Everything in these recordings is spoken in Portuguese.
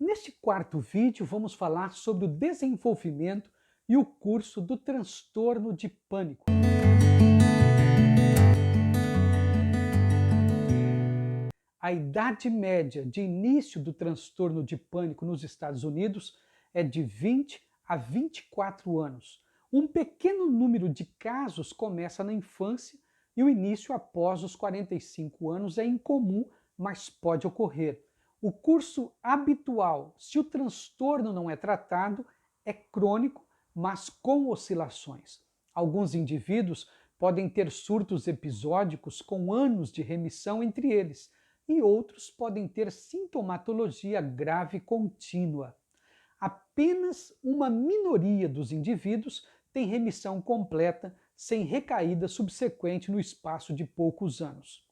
Neste quarto vídeo, vamos falar sobre o desenvolvimento e o curso do transtorno de pânico. A idade média de início do transtorno de pânico nos Estados Unidos é de 20 a 24 anos. Um pequeno número de casos começa na infância e o início após os 45 anos é incomum, mas pode ocorrer. O curso habitual, se o transtorno não é tratado, é crônico, mas com oscilações. Alguns indivíduos podem ter surtos episódicos com anos de remissão entre eles, e outros podem ter sintomatologia grave contínua. Apenas uma minoria dos indivíduos tem remissão completa, sem recaída subsequente no espaço de poucos anos.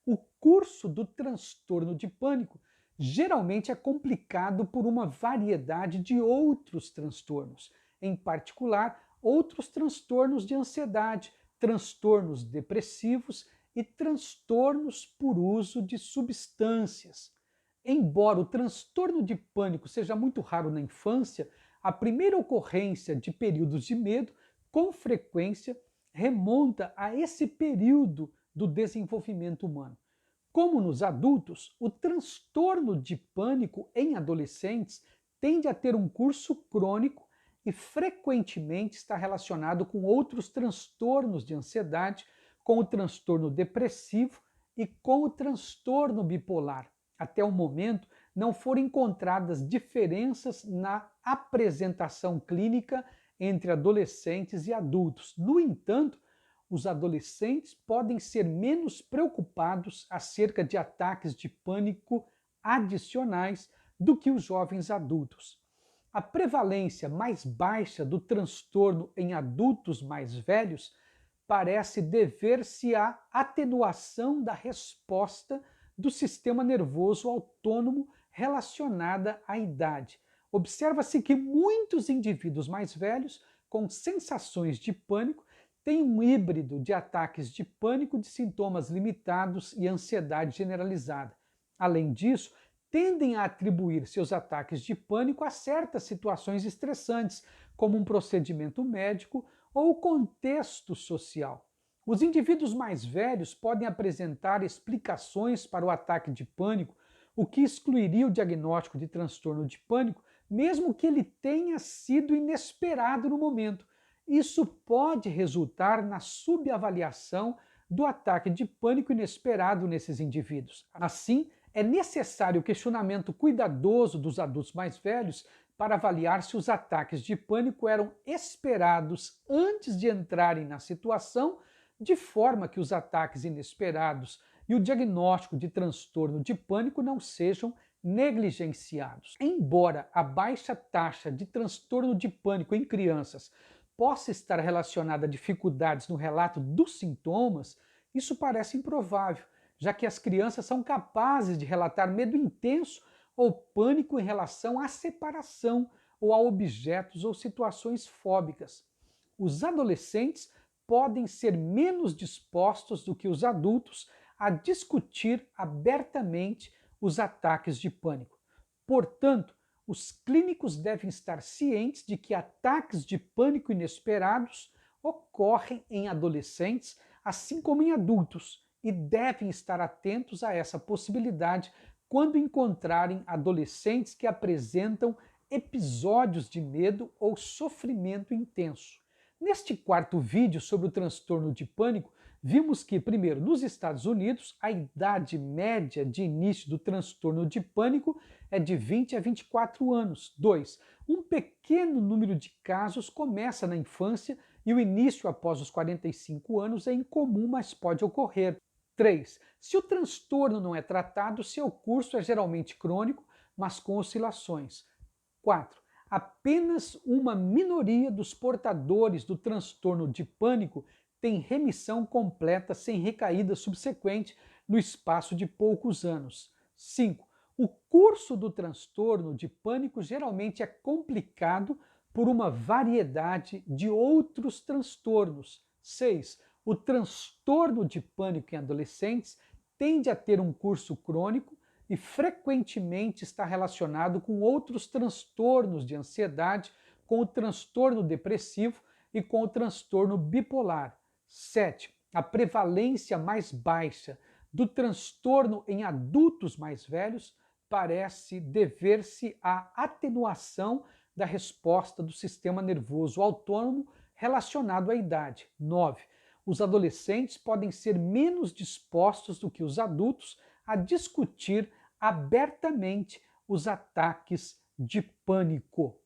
O curso do transtorno de pânico geralmente é complicado por uma variedade de outros transtornos, em particular, outros transtornos de ansiedade, transtornos depressivos e transtornos por uso de substâncias. Embora o transtorno de pânico seja muito raro na infância, a primeira ocorrência de períodos de medo, com frequência, remonta a esse período do desenvolvimento humano. Como nos adultos, o transtorno de pânico em adolescentes tende a ter um curso crônico e frequentemente está relacionado com outros transtornos de ansiedade, com o transtorno depressivo e com o transtorno bipolar. Até o momento, não foram encontradas diferenças na apresentação clínica entre adolescentes e adultos. No entanto, os adolescentes podem ser menos preocupados acerca de ataques de pânico adicionais do que os jovens adultos. A prevalência mais baixa do transtorno em adultos mais velhos parece dever-se à atenuação da resposta do sistema nervoso autônomo relacionada à idade. Observa-se que muitos indivíduos mais velhos, com sensações de pânico, têm um híbrido de ataques de pânico de sintomas limitados e ansiedade generalizada. Além disso, tendem a atribuir seus ataques de pânico a certas situações estressantes, como um procedimento médico ou contexto social. Os indivíduos mais velhos podem apresentar explicações para o ataque de pânico, o que excluiria o diagnóstico de transtorno de pânico, mesmo que ele tenha sido inesperado no momento. Isso pode resultar na subavaliação do ataque de pânico inesperado nesses indivíduos. Assim, é necessário o questionamento cuidadoso dos adultos mais velhos para avaliar se os ataques de pânico eram esperados antes de entrarem na situação, de forma que os ataques inesperados e o diagnóstico de transtorno de pânico não sejam negligenciados. Embora a baixa taxa de transtorno de pânico em crianças possa estar relacionada a dificuldades no relato dos sintomas, isso parece improvável, já que as crianças são capazes de relatar medo intenso ou pânico em relação à separação ou a objetos ou situações fóbicas. Os adolescentes podem ser menos dispostos do que os adultos a discutir abertamente os ataques de pânico. Portanto, os clínicos devem estar cientes de que ataques de pânico inesperados ocorrem em adolescentes, assim como em adultos, e devem estar atentos a essa possibilidade quando encontrarem adolescentes que apresentam episódios de medo ou sofrimento intenso. Neste quarto vídeo sobre o transtorno de pânico, vimos que, primeiro, nos Estados Unidos, a idade média de início do transtorno de pânico é de 20 a 24 anos. 2. Um pequeno número de casos começa na infância e o início após os 45 anos é incomum, mas pode ocorrer. 3. Se o transtorno não é tratado, seu curso é geralmente crônico, mas com oscilações. 4. Apenas uma minoria dos portadores do transtorno de pânico tem remissão completa sem recaída subsequente no espaço de poucos anos. 5. O curso do transtorno de pânico geralmente é complicado por uma variedade de outros transtornos. 6. O transtorno de pânico em adolescentes tende a ter um curso crônico e frequentemente está relacionado com outros transtornos de ansiedade, com o transtorno depressivo e com o transtorno bipolar. 7. A prevalência mais baixa do transtorno em adultos mais velhos parece dever-se à atenuação da resposta do sistema nervoso autônomo relacionado à idade. 9. Os adolescentes podem ser menos dispostos do que os adultos a discutir abertamente os ataques de pânico.